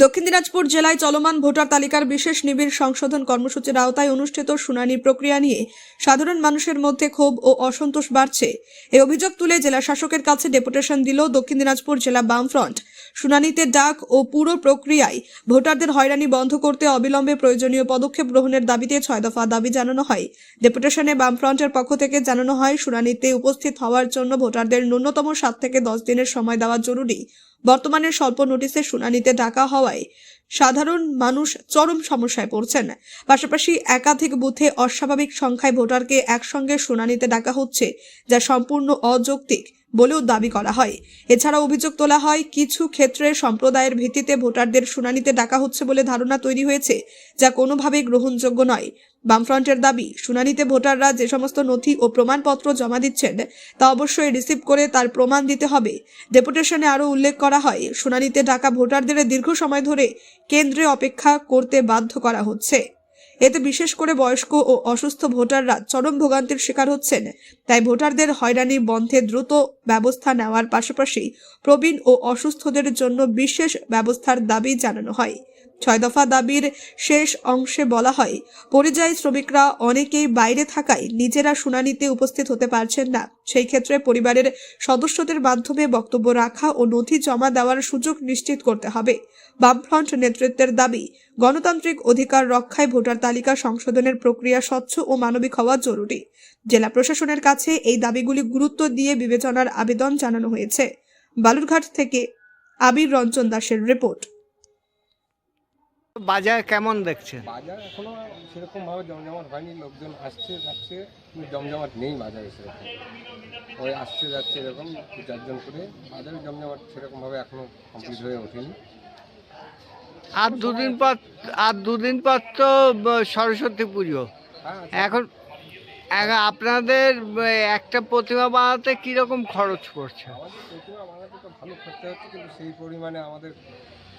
দক্ষিণ দিনাজপুর জেলায় চলমান ভোটার তালিকার বিশেষ নিবিড় সংশোধন কর্মসূচির আওতায় অনুষ্ঠিত শুনানি প্রক্রিয়া নিয়ে সাধারণ মানুষের মধ্যে ক্ষোভ ও অসন্তোষ বাড়ছে। এই অভিযোগ তুলে জেলা শাসকের কাছে ডেপুটেশন দিল দক্ষিণ দিনাজপুর জেলা বামফ্রন্ট। শুনানিতে ডাক ও পুরো প্রক্রিয়ায় ভোটারদের হয়রানি বন্ধ করতে অবিলম্বে প্রয়োজনীয় পদক্ষেপ গ্রহণের দাবিতে 6 দফা দাবি জানানো হয়। ডেপুটেশনে বামফ্রন্টের পক্ষ থেকে জানানো হয়, শুনানিতে উপস্থিত হওয়ার জন্য ভোটারদের ন্যূনতম 7 থেকে 10 দিনের সময় দেওয়া জরুরি। বর্তমানে স্বল্প নোটিশে শুনানিতে ডাকা হওয়ায় সাধারণ মানুষ চরম সমস্যায় পড়ছেন। পাশাপাশি একাধিক বুথে অস্বাভাবিক সংখ্যায় ভোটারকে একসঙ্গে শুনানিতে ডাকা হচ্ছে, যা সম্পূর্ণ অযৌক্তিক বলেও দাবি করা হয়। এছাড়া অভিযোগ তোলা হয়, কিছু ক্ষেত্রে সম্প্রদায়ের ভিত্তিতে ভোটারদের শুনানিতে ডাকা হচ্ছে বলে ধারণা তৈরি হয়েছে, যা কোনোভাবেই গ্রহণযোগ্য নয়। বামফ্রন্টের দাবি, শুনানিতে ভোটাররা যে সমস্ত নথি ও প্রমাণপত্র জমা দিচ্ছেন তা অবশ্যই রিসিভ করে তার প্রমাণ দিতে হবে। ডেপুটেশনে আরও উল্লেখ করা হয়, শুনানিতে ডাকা ভোটারদের দীর্ঘ সময় ধরে কেন্দ্রে অপেক্ষা করতে বাধ্য করা হচ্ছে। এতে বিশেষ করে বয়স্ক ও অসুস্থ ভোটাররা চরম ভোগান্তির শিকার হচ্ছেন। তাই ভোটারদের হয়রানি বন্ধে দ্রুত ব্যবস্থা নেওয়ার পাশাপাশি প্রবীণ ও অসুস্থদের জন্য বিশেষ ব্যবস্থার দাবি জানানো হয়। 6 দফা দাবির শেষ অংশে বলা হয়, পরিযায়ী শ্রমিকরা অনেকেই বাইরে থাকায় নিজেরা শুনানিতে উপস্থিত হতে পারছেন না। সেই ক্ষেত্রে পরিবারের সদস্যদের মাধ্যমে বক্তব্য রাখা ও নথি জমা দেওয়ার সুযোগ নিশ্চিত করতে হবে। বামফ্রন্ট নেতৃত্বের দাবি, গণতান্ত্রিক অধিকার রক্ষায় ভোটার তালিকা সংশোধনের প্রক্রিয়া স্বচ্ছ ও মানবিক হওয়া জরুরি। জেলা প্রশাসনের কাছে এই দাবিগুলি গুরুত্ব দিয়ে বিবেচনার আবেদন জানানো হয়েছে। বালুরঘাট থেকে আবির রঞ্জন দাসের রিপোর্ট। বাজার কেমন দেখছেন? বাজার এখনো সেরকম ভাবে জমজমাট হয়নি, লোকজন আসছে যাচ্ছে, কিন্তু জমজমাট নেই বাজারে সেরকম। ওই আসছে যাচ্ছে এরকম 2-4 জন করে, বাজারে জমজমাট সেরকম ভাবে এখনো কমপ্লিট হয়ে ওঠেনি। আর দুদিন পর তো সরস্বতী পুজো। হ্যাঁ, এখন আপনাদের একটা প্রতিমা বানাতে কিরকম খরচ পড়ছে? আমাদের প্রতিমা বানাতে তো ভালো খরচা হচ্ছে, কিন্তু সেই পরিমাণে আমাদের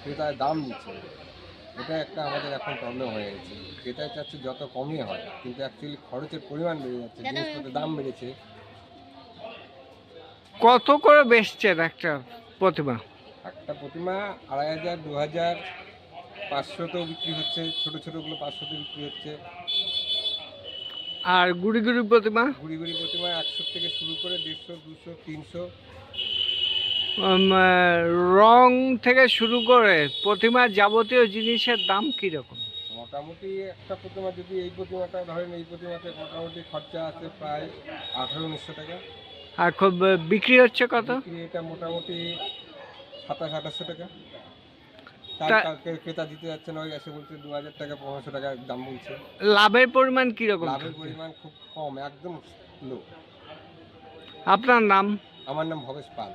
ক্রেতায় দাম নিচ্ছে। এটা একটা আমাদের এখন প্রবলেম হয়ে গেছে। ক্রেতায় চাচ্ছে যত কমই হয়, কিন্তু অ্যাকচুয়ালি খরচের পরিমাণ বেড়ে যাচ্ছে, জিনিসপত্রের দাম বেড়েছে। কত করে বেচছেন একটা প্রতিমা? একটা প্রতিমা 2500, 2000, 500তেও বিক্রি হচ্ছে, ছোটো ছোটোগুলো 500তে বিক্রি হচ্ছে। আর গুড়ি গুড়ি প্রতিমা? গুড়ি গুড়ি প্রতিমা 100 থেকে শুরু করে 150, 200, 300। রং থেকে শুরু করে প্রতিমার যাবতীয় জিনিসের দাম কিরকম? মোটামুটি একটা প্রতিমা, যদি এই প্রতিমাটা ধরেন, এই প্রতিমাতে মোটামুটি খরচা আছে প্রায় 1800-1900 টাকা। আর খুব বিক্রি হচ্ছে কত? এটা মোটামুটি 2700-2800 টাকা। ক্রেতা দিতে যাচ্ছে না, ওই এসে বলছে 2000 টাকা, 1500 টাকা দাম বলছে। লাভের পরিমাণ কিরকম? লাভের পরিমাণ খুব কম, একদম লো। আপনার নাম? আমার নাম ভবেশ পাল।